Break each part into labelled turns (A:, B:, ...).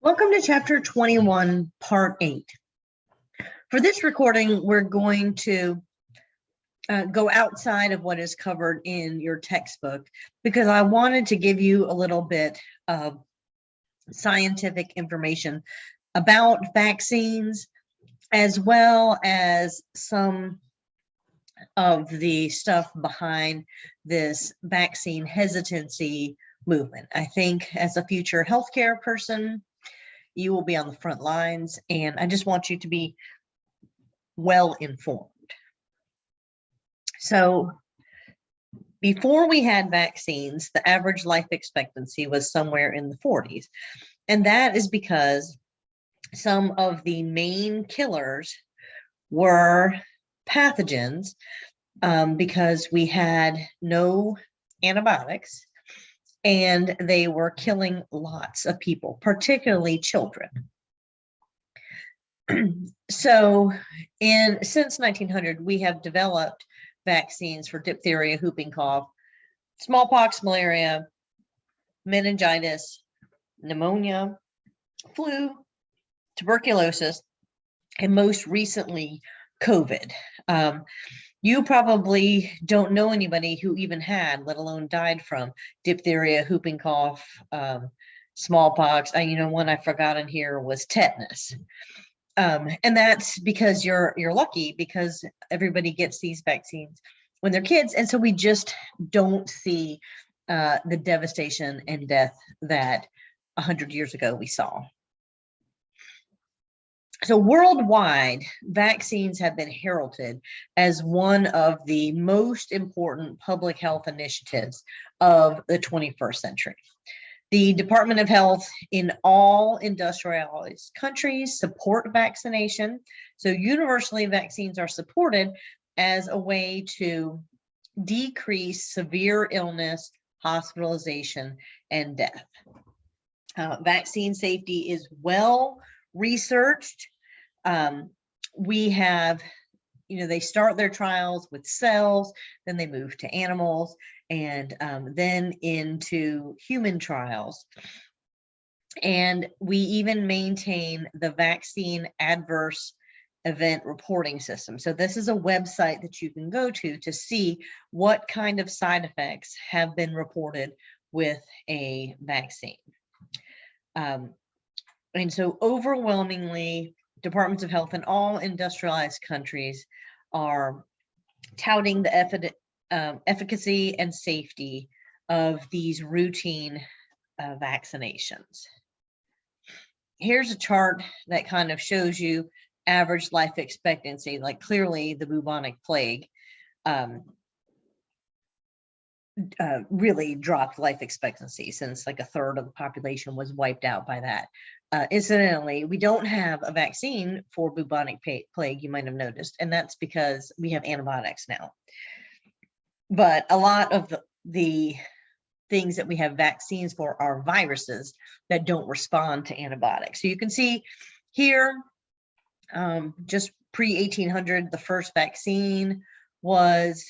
A: Welcome to Chapter 21, Part 8. For this recording, we're going to go outside of what is covered in your textbook because I wanted to give you a little bit of scientific information about vaccines, as well as some of the stuff behind this vaccine hesitancy movement. I think as a future healthcare person, you will be on the front lines, and I just want you to be well informed. So before we had vaccines, the average life expectancy was somewhere in the 40s. And that is because some of the main killers were pathogens, because we had no antibiotics and they were killing lots of people, particularly children. So since 1900, we have developed vaccines for diphtheria, whooping cough, smallpox, malaria, meningitis, pneumonia, flu, tuberculosis, and most recently, COVID. You probably don't know anybody who even had, let alone died from, diphtheria, whooping cough, smallpox. One I forgot in here was tetanus. And that's because you're lucky, because everybody gets these vaccines when they're kids. And so we just don't see the devastation and death that 100 years ago we saw. So worldwide, vaccines have been heralded as one of the most important public health initiatives of the 21st century. The Department of Health in all industrialized countries support vaccination. So universally, vaccines are supported as a way to decrease severe illness, hospitalization, and death. Vaccine safety is well researched. We have, they start their trials with cells, then they move to animals, and then into human trials. And we even maintain the vaccine adverse event reporting system. So this is a website that you can go to see what kind of side effects have been reported with a vaccine. And so overwhelmingly, departments of health in all industrialized countries are touting the efficacy and safety of these routine vaccinations. Here's a chart that kind of shows you average life expectancy. Like, clearly the bubonic plague really dropped life expectancy, since like a third of the population was wiped out by that. Incidentally, we don't have a vaccine for bubonic plague, you might have noticed, and that's because we have antibiotics now. But a lot of the things that we have vaccines for are viruses that don't respond to antibiotics. So you can see here, just pre-1800, the first vaccine was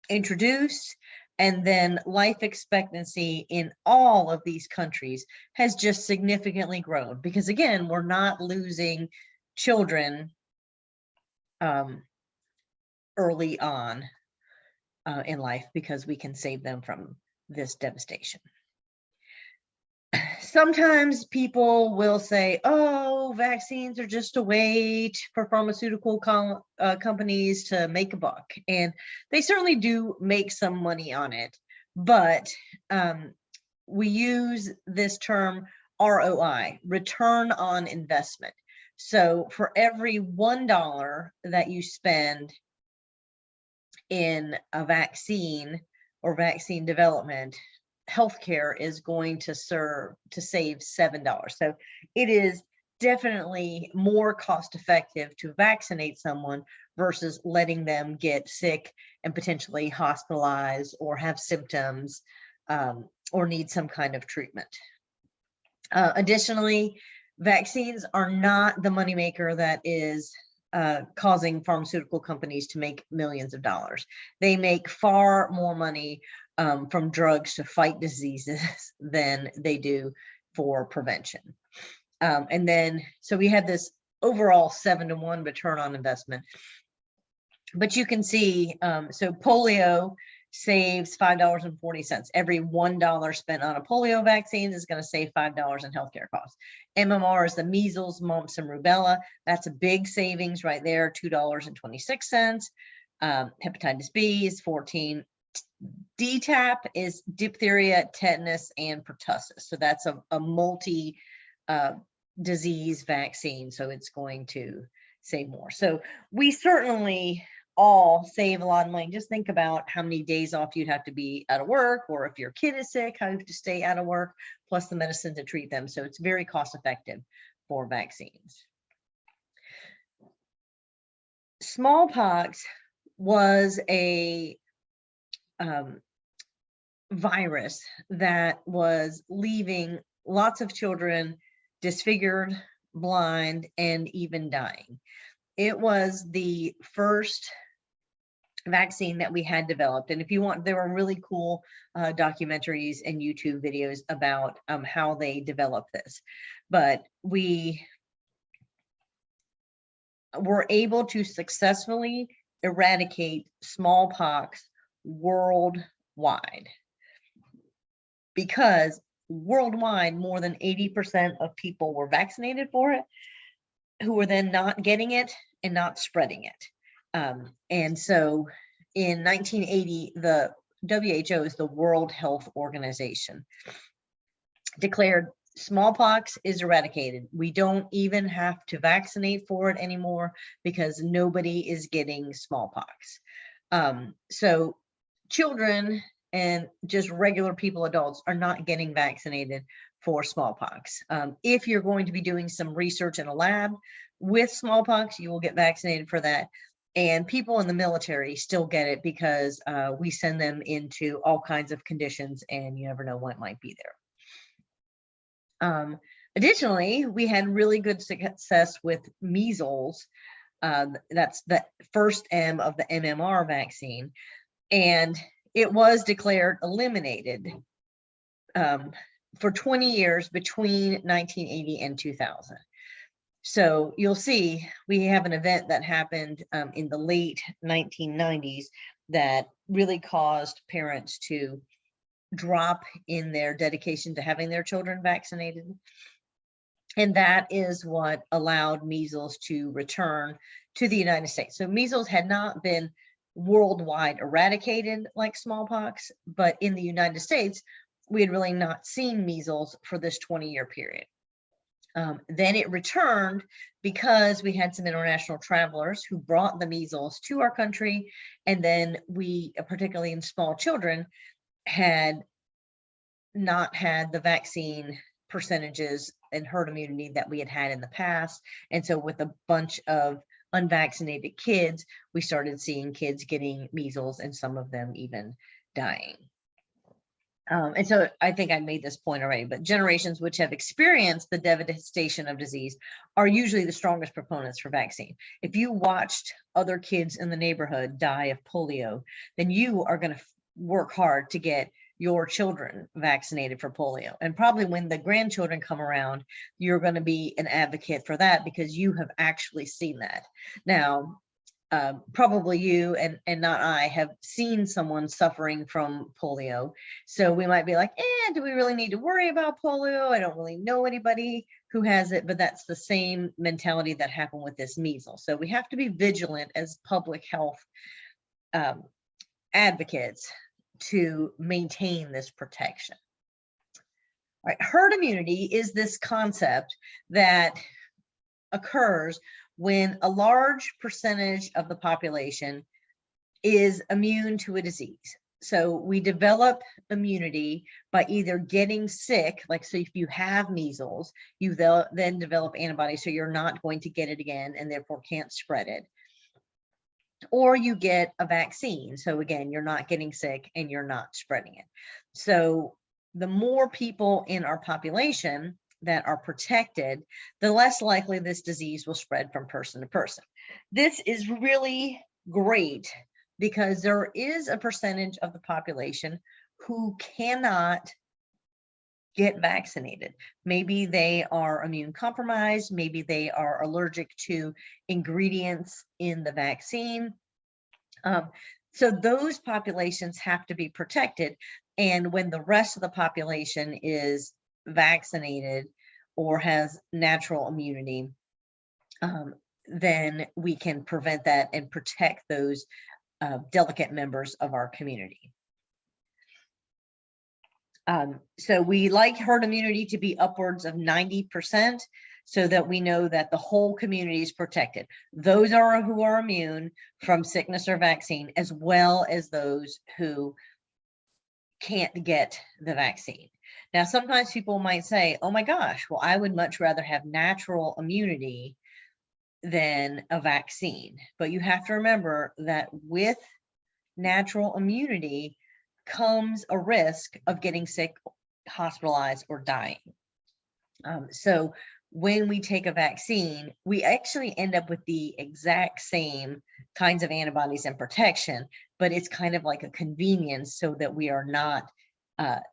A: introduced, and then life expectancy in all of these countries has just significantly grown, because again, we're not losing children early on in life, because we can save them from this devastation. Sometimes people will say, oh, vaccines are just a way for pharmaceutical companies to make a buck. And they certainly do make some money on it. But we use this term ROI, return on investment. So for every $1 that you spend in a vaccine or vaccine development, healthcare is going to save $7. So it is definitely more cost effective to vaccinate someone versus letting them get sick and potentially hospitalized or have symptoms or need some kind of treatment. Additionally, vaccines are not the moneymaker that is causing pharmaceutical companies to make millions of dollars. They make far more money from drugs to fight diseases than they do for prevention. And then, so we had this overall 7-to-1 return on investment. But you can see, so polio saves $5.40. Every $1 spent on a polio vaccine is going to save $5 in healthcare costs. MMR is the measles, mumps, and rubella. That's a big savings right there, $2.26. Hepatitis B is 14. DTaP is diphtheria, tetanus, and pertussis. So that's a multi disease vaccine. So it's going to save more. So we certainly all save a lot of money. Just think about how many days off you'd have to be out of work, or if your kid is sick, how you have to stay out of work, plus the medicine to treat them. So it's very cost effective for vaccines. Smallpox was a virus that was leaving lots of children disfigured, blind, and even dying. It was the first vaccine that we had developed. And if you want, there were really cool documentaries and YouTube videos about how they developed this. But we were able to successfully eradicate smallpox worldwide, because worldwide more than 80% of people were vaccinated for it, who were then not getting it and not spreading it. And so in 1980, the WHO, is the World Health Organization, declared smallpox is eradicated. We don't even have to vaccinate for it anymore because nobody is getting smallpox. So children and just regular people, adults, are not getting vaccinated for smallpox. If you're going to be doing some research in a lab with smallpox, you will get vaccinated for that. And people in the military still get it because we send them into all kinds of conditions, and you never know what might be there. Additionally, we had really good success with measles. That's the first M of the MMR vaccine. And it was declared eliminated for 20 years between 1980 and 2000. So you'll see we have an event that happened in the late 1990s that really caused parents to drop in their dedication to having their children vaccinated. And that is what allowed measles to return to the United States. So measles had not been worldwide eradicated like smallpox, but in the United States, we had really not seen measles for this 20-year period. Then it returned because we had some international travelers who brought the measles to our country. And then we, particularly in small children, had not had the vaccine percentages and herd immunity that we had had in the past. And so with a bunch of unvaccinated kids, we started seeing kids getting measles and some of them even dying. And so I think I made this point already, but generations which have experienced the devastation of disease are usually the strongest proponents for vaccine. If you watched other kids in the neighborhood die of polio, then you are going to work hard to get your children vaccinated for polio. And probably when the grandchildren come around, you're going to be an advocate for that because you have actually seen that. Now, probably you and not I have seen someone suffering from polio. So we might be like, do we really need to worry about polio? I don't really know anybody who has it, but that's the same mentality that happened with this measles. So we have to be vigilant as public health advocates to maintain this protection. All right, herd immunity is this concept that occurs when a large percentage of the population is immune to a disease. So we develop immunity by either getting sick, like, so if you have measles, you then develop antibodies, so you're not going to get it again and therefore can't spread it. Or you get a vaccine. So again, you're not getting sick and you're not spreading it. So the more people in our population that are protected, the less likely this disease will spread from person to person. This is really great because there is a percentage of the population who cannot get vaccinated. Maybe they are immune compromised, maybe they are allergic to ingredients in the vaccine. So those populations have to be protected. And when the rest of the population is vaccinated or has natural immunity, then we can prevent that and protect those delicate members of our community. So we like herd immunity to be upwards of 90%, so that we know that the whole community is protected. Those are who are immune from sickness or vaccine, as well as those who can't get the vaccine. Now, sometimes people might say, oh my gosh, well, I would much rather have natural immunity than a vaccine. But you have to remember that with natural immunity comes a risk of getting sick, hospitalized, or dying. So when we take a vaccine, we actually end up with the exact same kinds of antibodies and protection, but it's kind of like a convenience so that we are not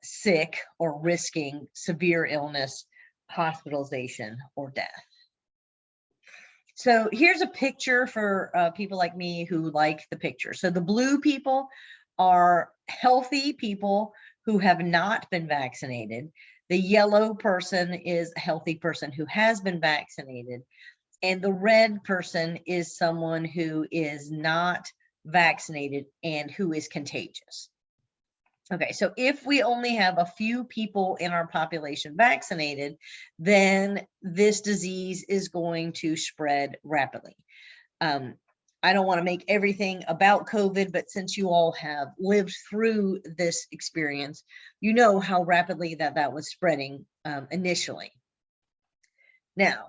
A: sick or risking severe illness, hospitalization, or death. So here's a picture for people like me who like the picture. So the blue people are healthy people who have not been vaccinated. The yellow person is a healthy person who has been vaccinated. And the red person is someone who is not vaccinated and who is contagious. Okay, so if we only have a few people in our population vaccinated, then this disease is going to spread rapidly. I don't want to make everything about COVID, but since you all have lived through this experience, you know how rapidly that was spreading initially. Now,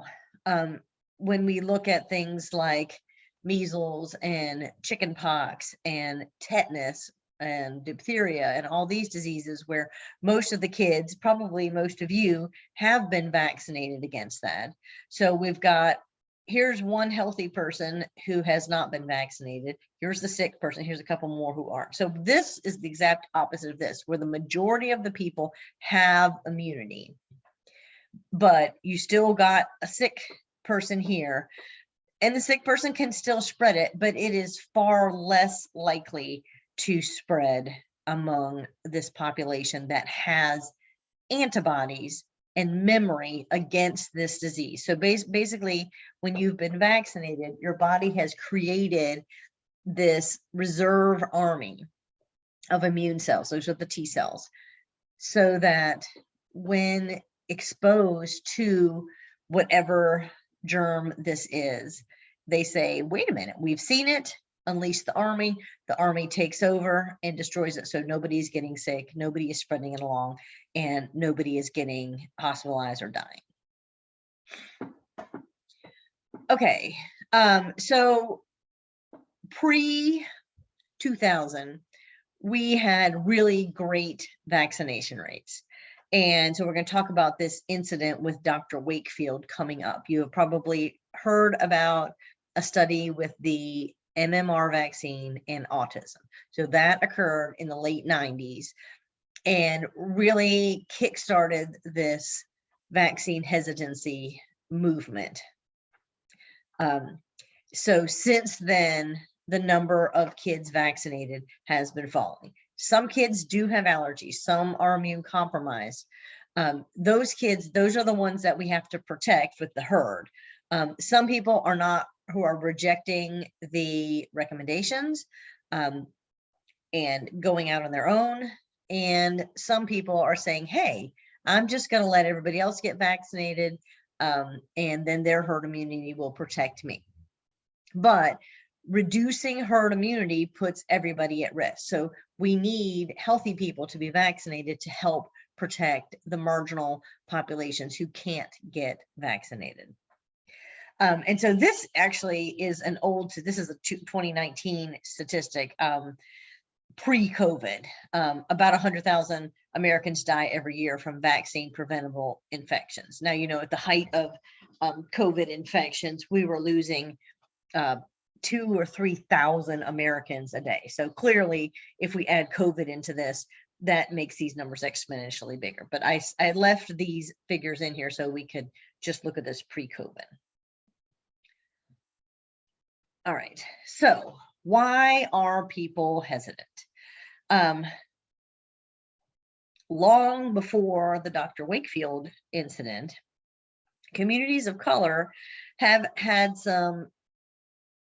A: when we look at things like measles and chickenpox and tetanus and diphtheria and all these diseases where most of the kids, probably most of you, have been vaccinated against that. So we've got, here's one healthy person who has not been vaccinated. Here's the sick person. Here's a couple more who aren't. So this is the exact opposite of this, where the majority of the people have immunity, but you still got a sick person here, and the sick person can still spread it, but it is far less likely to spread among this population that has antibodies and memory against this disease. So basically, when you've been vaccinated, your body has created this reserve army of immune cells. Those are the T cells, so that when exposed to whatever germ this is, they say, wait a minute, we've seen it, unleash the army takes over and destroys it. So nobody's getting sick, nobody is spreading it along, and nobody is getting hospitalized or dying. Okay, so pre-2000, we had really great vaccination rates. And so we're going to talk about this incident with Dr. Wakefield coming up. You have probably heard about a study with the MMR vaccine and autism. So that occurred in the late 90s and really kickstarted this vaccine hesitancy movement. So since then, the number of kids vaccinated has been falling. Some kids do have allergies. Some are immune compromised. Those kids, those are the ones that we have to protect with the herd. Some people are not, who are rejecting the recommendations and going out on their own. And some people are saying, hey, I'm just going to let everybody else get vaccinated, and then their herd immunity will protect me. But reducing herd immunity puts everybody at risk. So we need healthy people to be vaccinated to help protect the marginal populations who can't get vaccinated. And so this actually is an old, this is a 2019 statistic, pre-COVID. About 100,000 Americans die every year from vaccine preventable infections. Now, you know, at the height of COVID infections, we were losing 2,000 or 3,000 Americans a day. So clearly, if we add COVID into this, that makes these numbers exponentially bigger. But I left these figures in here so we could just look at this pre-COVID. All right, so why are people hesitant? Long before the Dr. Wakefield incident, communities of color have had some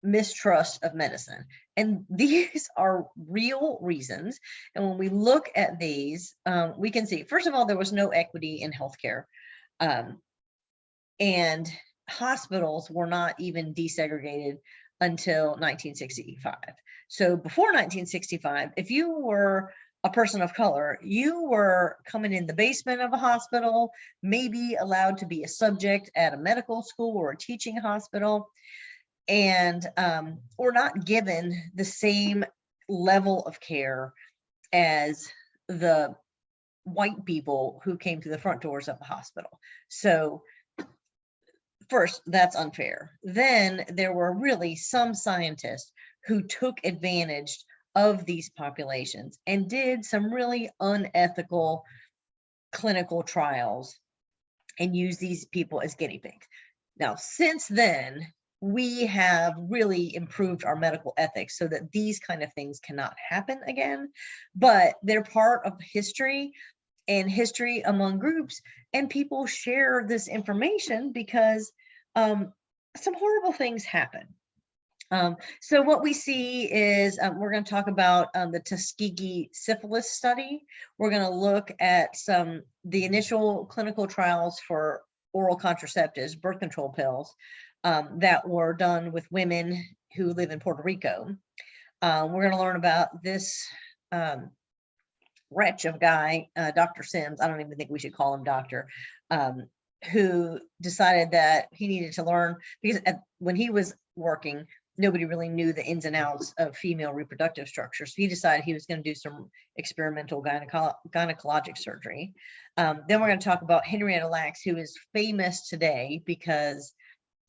A: mistrust of medicine. And these are real reasons. And when we look at these, we can see, first of all, there was no equity in healthcare. And hospitals were not even desegregated until 1965. So before 1965, if you were a person of color, you were coming in the basement of a hospital, maybe allowed to be a subject at a medical school or a teaching hospital, and or not given the same level of care as the white people who came through the front doors of the hospital. So first, that's unfair. Then there were really some scientists who took advantage of these populations and did some really unethical clinical trials and used these people as guinea pigs. Now, since then, we have really improved our medical ethics so that these kind of things cannot happen again, but they're part of history and history among groups, and people share this information because some horrible things happen. So what we see is we're going to talk about the Tuskegee syphilis study. We're going to look at the initial clinical trials for oral contraceptives, birth control pills, that were done with women who live in Puerto Rico. We're going to learn about this wretch of guy, Dr. Sims. I don't even think we should call him doctor, who decided that he needed to learn, because when he was working, nobody really knew the ins and outs of female reproductive structure. So he decided he was going to do some experimental gynecologic surgery. Then we're going to talk about Henrietta Lacks, who is famous today because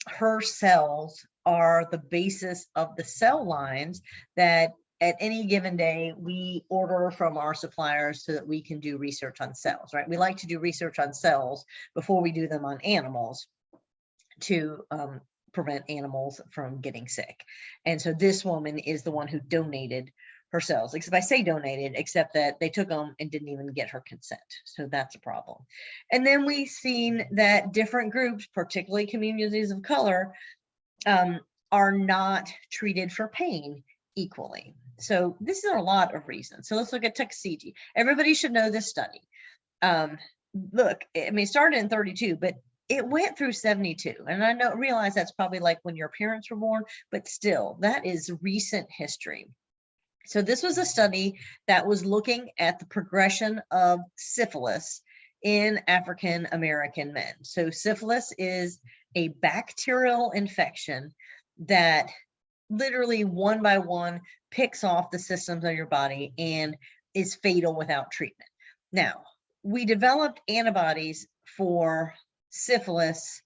A: her cells are the basis of the cell lines that at any given day we order from our suppliers so that we can do research on cells, right? We like to do research on cells before we do them on animals to prevent animals from getting sick. And so this woman is the one who donated her cells, except I say donated, except that they took them and didn't even get her consent. So that's a problem. And then we've seen that different groups, particularly communities of color, are not treated for pain equally. So this is a lot of reasons. So let's look at Tuskegee. Everybody should know this study. Look, I mean, it started in 32, but it went through 72. And I realize that's probably like when your parents were born, but still, that is recent history. So this was a study that was looking at the progression of syphilis in African American men. So syphilis is a bacterial infection that literally one by one picks off the systems of your body and is fatal without treatment. Now, we developed antibodies for syphilis,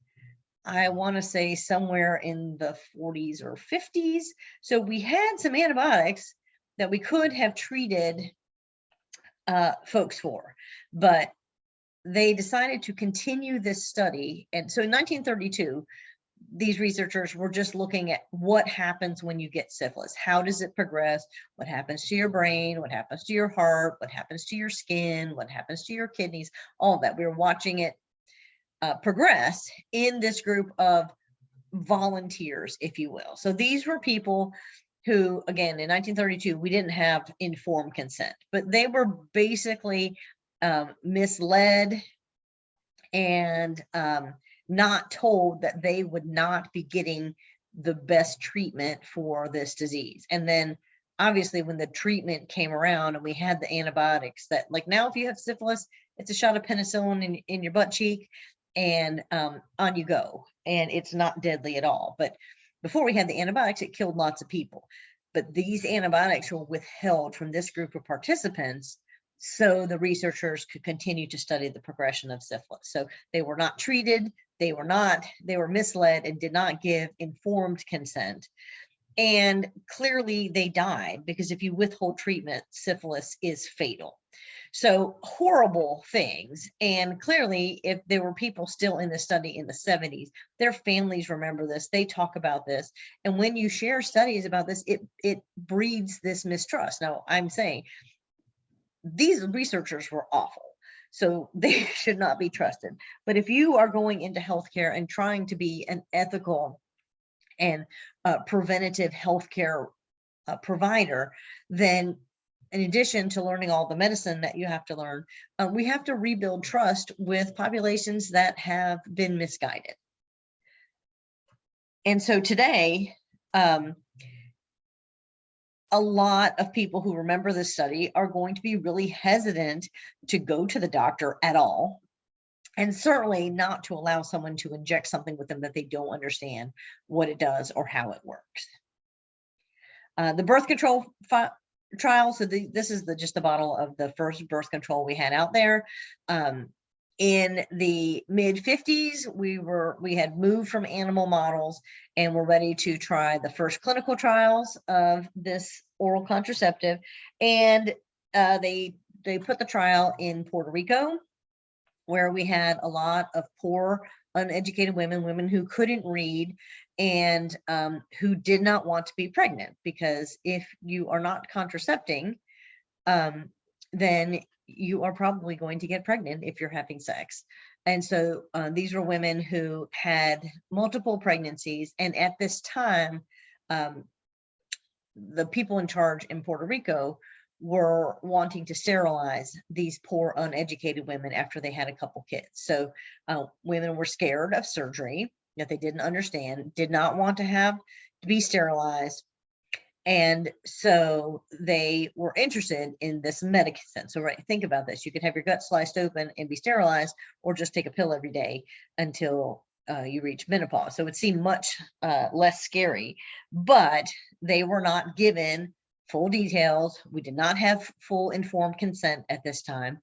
A: I want to say somewhere in the 40s or 50s. So we had some antibiotics that we could have treated folks for, but they decided to continue this study. And so in 1932, these researchers were just looking at what happens when you get syphilis. How does it progress? What happens to your brain? What happens to your heart? What happens to your skin? What happens to your kidneys? All of that. We were watching it progress in this group of volunteers, if you will. So these were people who, again, in 1932, we didn't have informed consent, but they were basically misled and not told that they would not be getting the best treatment for this disease. And then obviously when the treatment came around and we had the antibiotics that, like, now if you have syphilis, it's a shot of penicillin in your butt cheek and on you go, and it's not deadly at all. But before we had the antibiotics, it killed lots of people. But these antibiotics were withheld from this group of participants so the researchers could continue to study the progression of syphilis. So they were not treated, they were misled and did not give informed consent. And clearly they died because if you withhold treatment, syphilis is fatal. So horrible things. And clearly, if there were people still in the study in the 70s, their families remember this, they talk about this. And when you share studies about this, it breeds this mistrust. Now, I'm saying these researchers were awful, so they should not be trusted. But if you are going into healthcare and trying to be an ethical and preventative healthcare provider, then in addition to learning all the medicine that you have to learn, we have to rebuild trust with populations that have been misguided. And so today, a lot of people who remember this study are going to be really hesitant to go to the doctor at all, and certainly not to allow someone to inject something with them that they don't understand what it does or how it works. The birth control trial. So this is just the bottle of the first birth control we had out there. In the mid 50s, we had moved from animal models and we're ready to try the first clinical trials of this oral contraceptive. And they put the trial in Puerto Rico, where we had a lot of poor, uneducated women who couldn't read, and who did not want to be pregnant, because if you are not contracepting, then you are probably going to get pregnant if you're having sex. And so these were women who had multiple pregnancies, and at this time, the people in charge in Puerto Rico were wanting to sterilize these poor, uneducated women after they had a couple kids. So women were scared of surgery that they didn't understand, did not want to be sterilized. And so they were interested in this medicine. So think about this. You could have your gut sliced open and be sterilized, or just take a pill every day until you reach menopause. So it seemed much less scary, but they were not given full details. We did not have full informed consent at this time.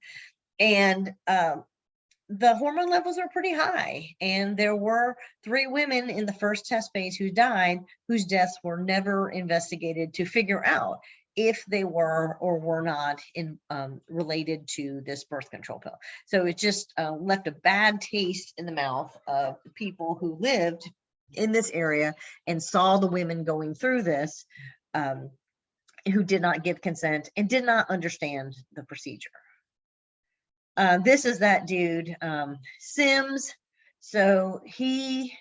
A: And the hormone levels are pretty high. And there were 3 women in the first test phase who died, whose deaths were never investigated to figure out if they were or were not related to this birth control pill. So it just left a bad taste in the mouth of the people who lived in this area and saw the women going through this, who did not give consent and did not understand the procedure. This is that dude, Sims. So he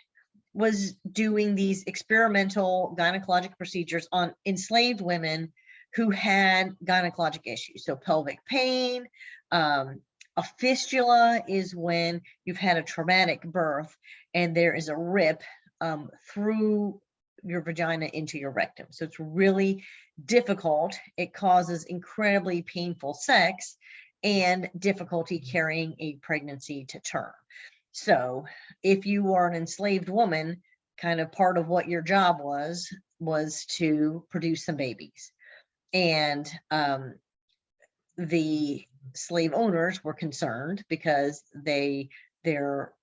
A: was doing these experimental gynecologic procedures on enslaved women who had gynecologic issues. So pelvic pain, a fistula is when you've had a traumatic birth and there is a rip through your vagina into your rectum. So it's really difficult. It causes incredibly painful sex and difficulty carrying a pregnancy to term. So if you are an enslaved woman, kind of part of what your job was to produce some babies. And the slave owners were concerned because their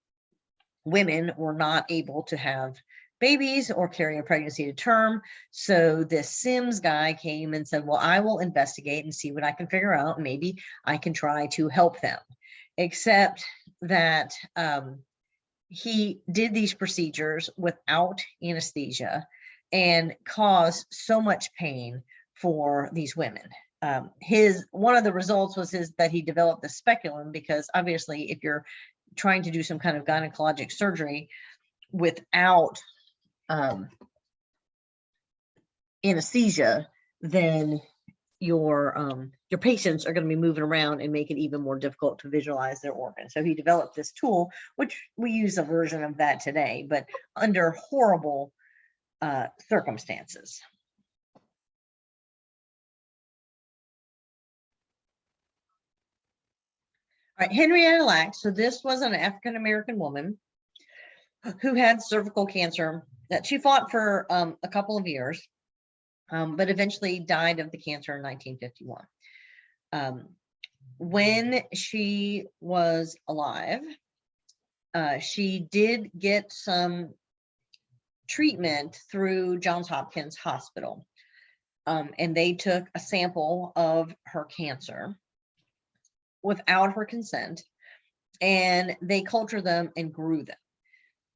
A: women were not able to have babies or carry a pregnancy to term. So this Sims guy came and said, well, I will investigate and see what I can figure out. Maybe I can try to help them. Except that he did these procedures without anesthesia and caused so much pain for these women. One of the results was that he developed the speculum, because obviously if you're trying to do some kind of gynecologic surgery without anesthesia, then your patients are going to be moving around and make it even more difficult to visualize their organs. So he developed this tool, which we use a version of that today, but under horrible circumstances. All right, Henrietta Lacks. So this was an African-American woman who had cervical cancer that she fought for a couple of years, but eventually died of the cancer in 1951. When she was alive, she did get some treatment through Johns Hopkins Hospital, and they took a sample of her cancer. without her consent, and they cultured them and grew them.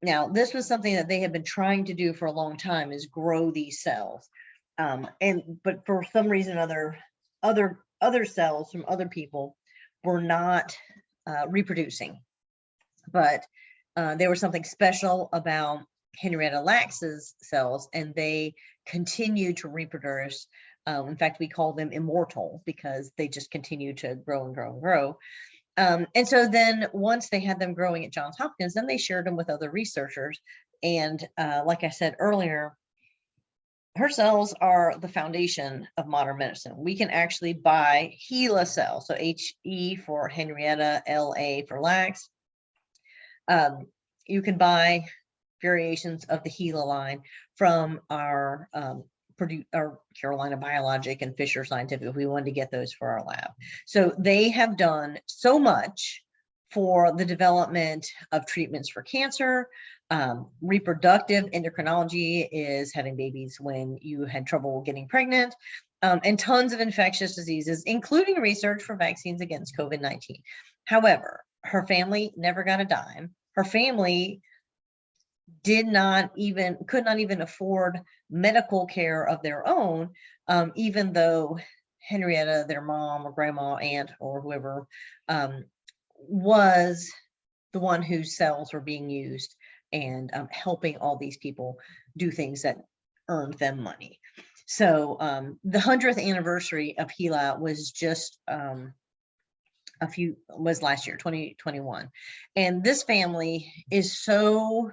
A: Now, this was something that they had been trying to do for a long time, is grow these cells. But for some reason, other cells from other people were not reproducing. But there was something special about Henrietta Lacks's cells, and they continue to reproduce. In fact, we call them immortal because they just continue to grow and grow and grow. And so then once they had them growing at Johns Hopkins, then they shared them with other researchers. And like I said earlier, her cells are the foundation of modern medicine. We can actually buy HeLa cells, so HE for Henrietta, LA for Lax. You can buy variations of the HeLa line from our Carolina Biologic and Fisher Scientific if we wanted to get those for our lab. So they have done so much for the development of treatments for cancer. Reproductive endocrinology is having babies when you had trouble getting pregnant, and tons of infectious diseases, including research for vaccines against COVID-19. However, her family never got a dime. Her family could not even afford medical care of their own, even though Henrietta, their mom or grandma, aunt, or whoever, was the one whose cells were being used and helping all these people do things that earned them money. So the 100th anniversary of HeLa was just was last year, 2021. And this family is so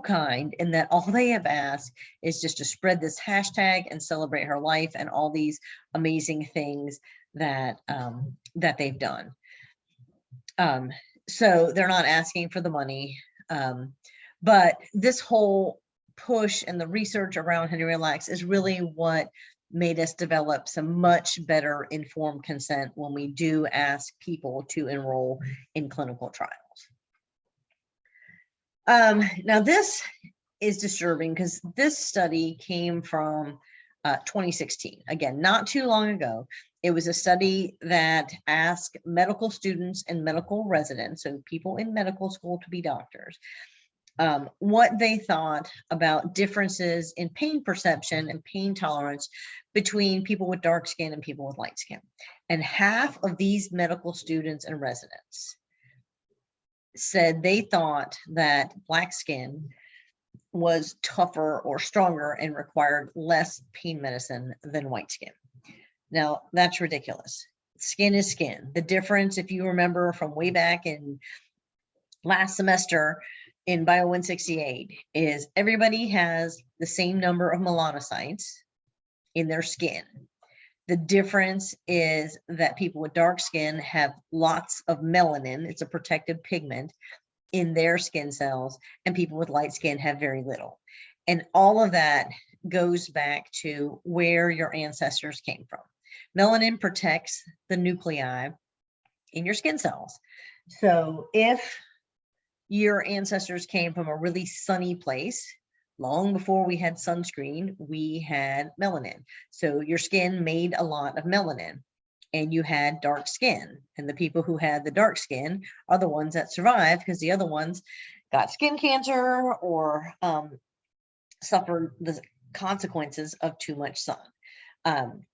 A: kind in that all they have asked is just to spread this hashtag and celebrate her life and all these amazing things that that they've done. So they're not asking for the money, but this whole push and the research around Henrietta Lacks is really what made us develop some much better informed consent when we do ask people to enroll in clinical trials. Now this is disturbing because this study came from 2016. Again, not too long ago. It was a study that asked medical students and medical residents, so people in medical school to be doctors, what they thought about differences in pain perception and pain tolerance between people with dark skin and people with light skin. And half of these medical students and residents said they thought that black skin was tougher or stronger and required less pain medicine than white skin. Now, that's ridiculous. Skin is skin. The difference, if you remember from way back in last semester in Bio 168, is everybody has the same number of melanocytes in their skin. The difference is that people with dark skin have lots of melanin. It's a protective pigment in their skin cells, and people with light skin have very little. And all of that goes back to where your ancestors came from. Melanin protects the nuclei in your skin cells. So if your ancestors came from a really sunny place, long before we had sunscreen, we had melanin. So your skin made a lot of melanin and you had dark skin. And the people who had the dark skin are the ones that survived because the other ones got skin cancer or suffered the consequences of too much sun.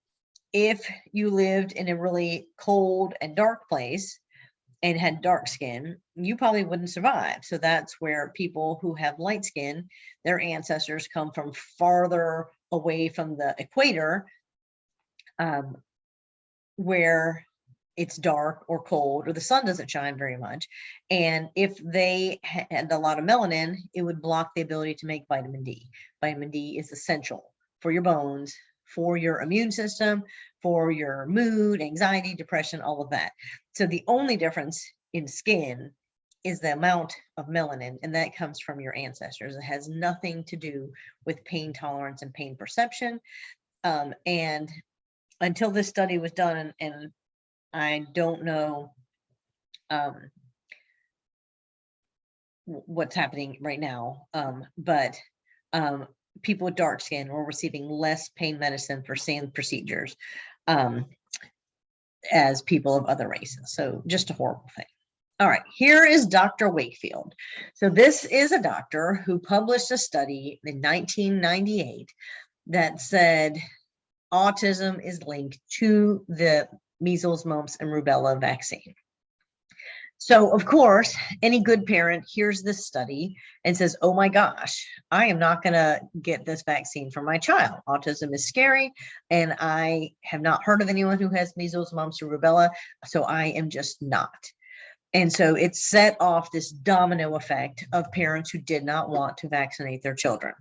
A: If you lived in a really cold and dark place and had dark skin, you probably wouldn't survive. So that's where people who have light skin, their ancestors come from farther away from the equator, where it's dark or cold or the sun doesn't shine very much. And if they had a lot of melanin, it would block the ability to make vitamin D. Vitamin D is essential for your bones, for your immune system, for your mood, anxiety, depression, all of that. So the only difference in skin is the amount of melanin, and that comes from your ancestors. It has nothing to do with pain tolerance and pain perception. And until this study was done, and I don't know what's happening right now, but people with dark skin were receiving less pain medicine for same procedures. as people of other races. So just a horrible thing. All right, here is Dr. Wakefield. So this is a doctor who published a study in 1998 that said autism is linked to the measles, mumps, and rubella vaccine. So, of course, any good parent hears this study and says, oh my gosh, I am not going to get this vaccine for my child. Autism is scary, and I have not heard of anyone who has measles, mumps, or rubella, so I am just not. And so it set off this domino effect of parents who did not want to vaccinate their children.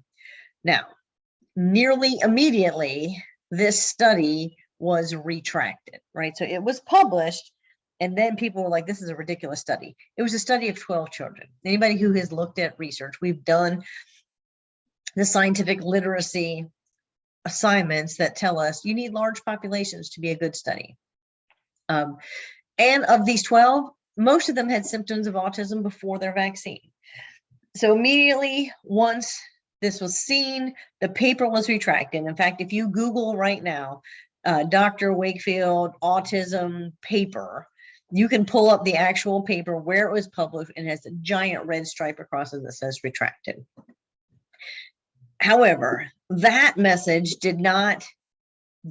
A: Now, nearly immediately, this study was retracted, right? So it was published, and then people were like, this is a ridiculous study. It was a study of 12 children. Anybody who has looked at research, we've done the scientific literacy assignments that tell us you need large populations to be a good study. And of these 12, most of them had symptoms of autism before their vaccine. So immediately, once this was seen, the paper was retracted. In fact, if you Google right now, Dr. Wakefield autism paper, you can pull up the actual paper where it was published, and it has a giant red stripe across it that says retracted. However, that message did not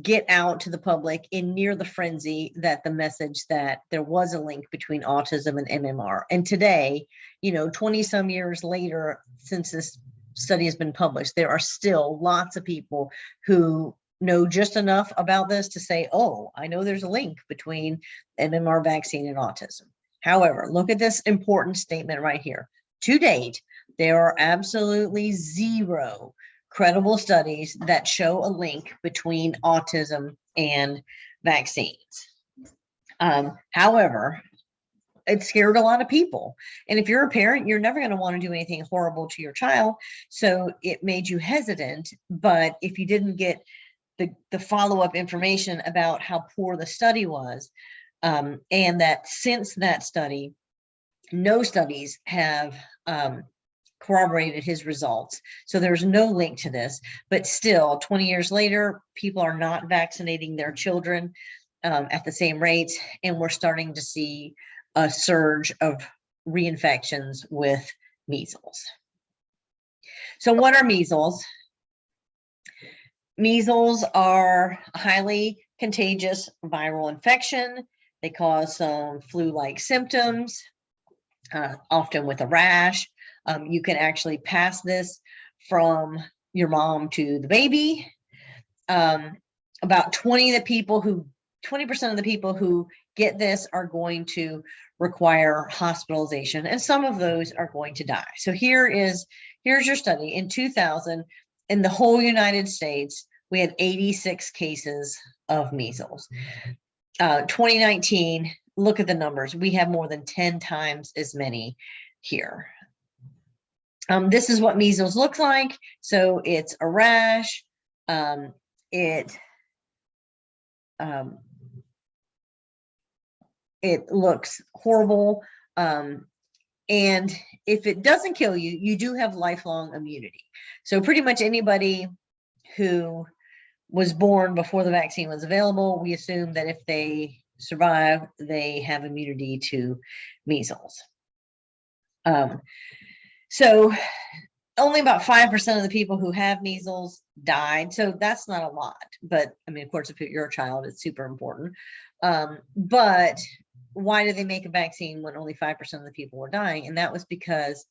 A: get out to the public in near the frenzy that the message that there was a link between autism and MMR. And today, 20 some years later, since this study has been published, there are still lots of people who know just enough about this to say, oh, I know there's a link between MMR vaccine and autism. However, look at this important statement right here. To date, there are absolutely zero credible studies that show a link between autism and vaccines. However, it scared a lot of people. And if you're a parent, you're never going to want to do anything horrible to your child. So it made you hesitant. But if you didn't get the follow-up information about how poor the study was, and that since that study, no studies have corroborated his results. So there's no link to this, but still 20 years later, people are not vaccinating their children at the same rates. And we're starting to see a surge of reinfections with measles. So what are measles? Measles are a highly contagious viral infection. They cause some flu-like symptoms, often with a rash. You can actually pass this from your mom to the baby. About 20% of the people who get this are going to require hospitalization, and some of those are going to die. So here's your study. In 2000, in the whole United States, we had 86 cases of measles. 2019, look at the numbers. We have more than 10 times as many here. This is what measles looks like. So it's a rash. It looks horrible. And if it doesn't kill you, you do have lifelong immunity. So pretty much anybody who was born before the vaccine was available, we assume that if they survive, they have immunity to measles. So only about 5% of the people who have measles died. So that's not a lot. But I mean, of course, if you're a child, it's super important. But why did they make a vaccine when only 5% of the people were dying? And that was because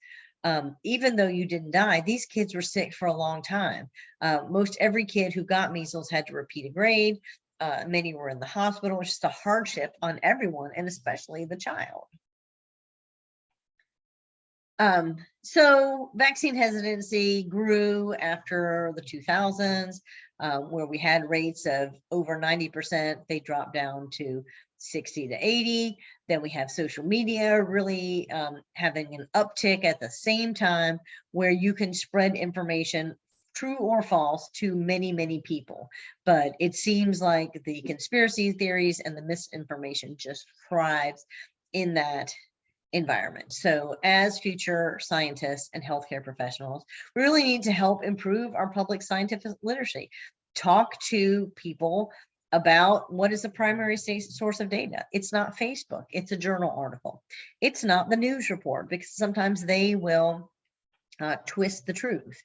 A: even though you didn't die, these kids were sick for a long time. Most every kid who got measles had to repeat a grade. Many were in the hospital. It's just a hardship on everyone, and especially the child. So vaccine hesitancy grew after the 2000s, where we had rates of over 90%. They dropped down to 60 to 80. Then we have social media really having an uptick at the same time, where you can spread information, true or false, to many, many people. But it seems like the conspiracy theories and the misinformation just thrives in that environment. So as future scientists and healthcare professionals, we really need to help improve our public scientific literacy. Talk to people about what is the primary source of data. It's not Facebook, it's a journal article. It's not the news report, because sometimes they will twist the truth.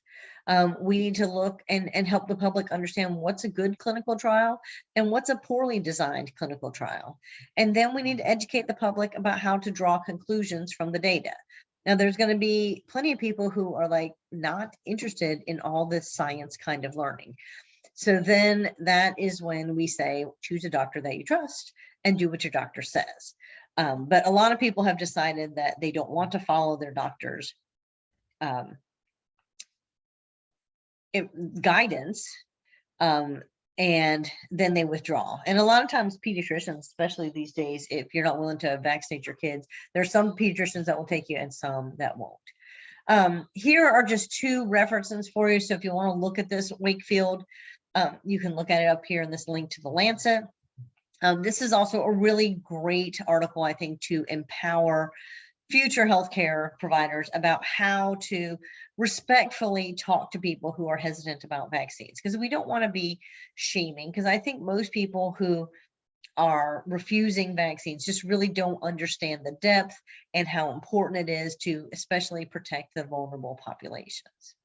A: We need to look and help the public understand what's a good clinical trial and what's a poorly designed clinical trial. And then we need to educate the public about how to draw conclusions from the data. Now, there's going to be plenty of people who are like not interested in all this science kind of learning. So then that is when we say, choose a doctor that you trust and do what your doctor says. But a lot of people have decided that they don't want to follow their doctor's guidance, and then they withdraw. And a lot of times pediatricians, especially these days, if you're not willing to vaccinate your kids, there's some pediatricians that will take you and some that won't. Here are just two references for you. So if you want to look at this Wakefield, you can look at it up here in this link to the Lancet. This is also a really great article, I think, to empower future healthcare providers about how to respectfully talk to people who are hesitant about vaccines, because we don't want to be shaming, because I think most people who are refusing vaccines just really don't understand the depth and how important it is to especially protect the vulnerable populations.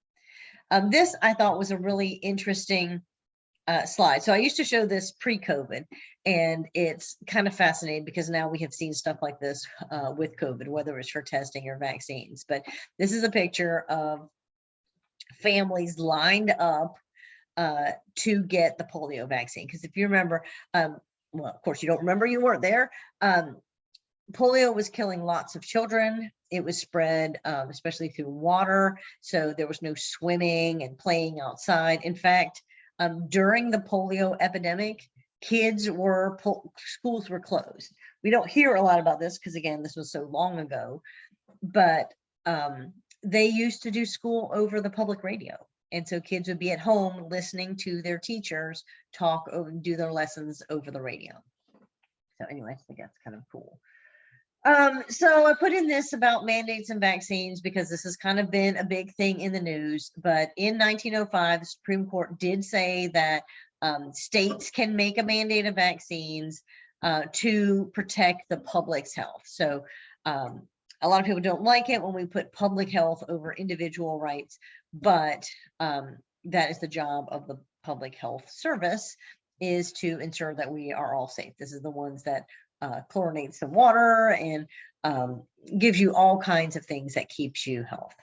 A: This I thought was a really interesting slide. So I used to show this pre-COVID, and it's kind of fascinating because now we have seen stuff like this with COVID, whether it's for testing or vaccines. But this is a picture of families lined up to get the polio vaccine. Because if you remember, well, of course you don't remember, you weren't there. Polio was killing lots of children. It was spread, especially through water. So there was no swimming and playing outside. In fact, during the polio epidemic, schools were closed. We don't hear a lot about this because, again, this was so long ago, but they used to do school over the public radio. And so kids would be at home listening to their teachers talk over and do their lessons over the radio. So anyway, I think that's kind of cool. So I put in this about mandates and vaccines because this has kind of been a big thing in the news. But in 1905, the Supreme Court did say that states can make a mandate of vaccines to protect the public's health. So a lot of people don't like it when we put public health over individual rights, but that is the job of the public health service, is to ensure that we are all safe. This is the ones that chlorinates the water and gives you all kinds of things that keeps you healthy.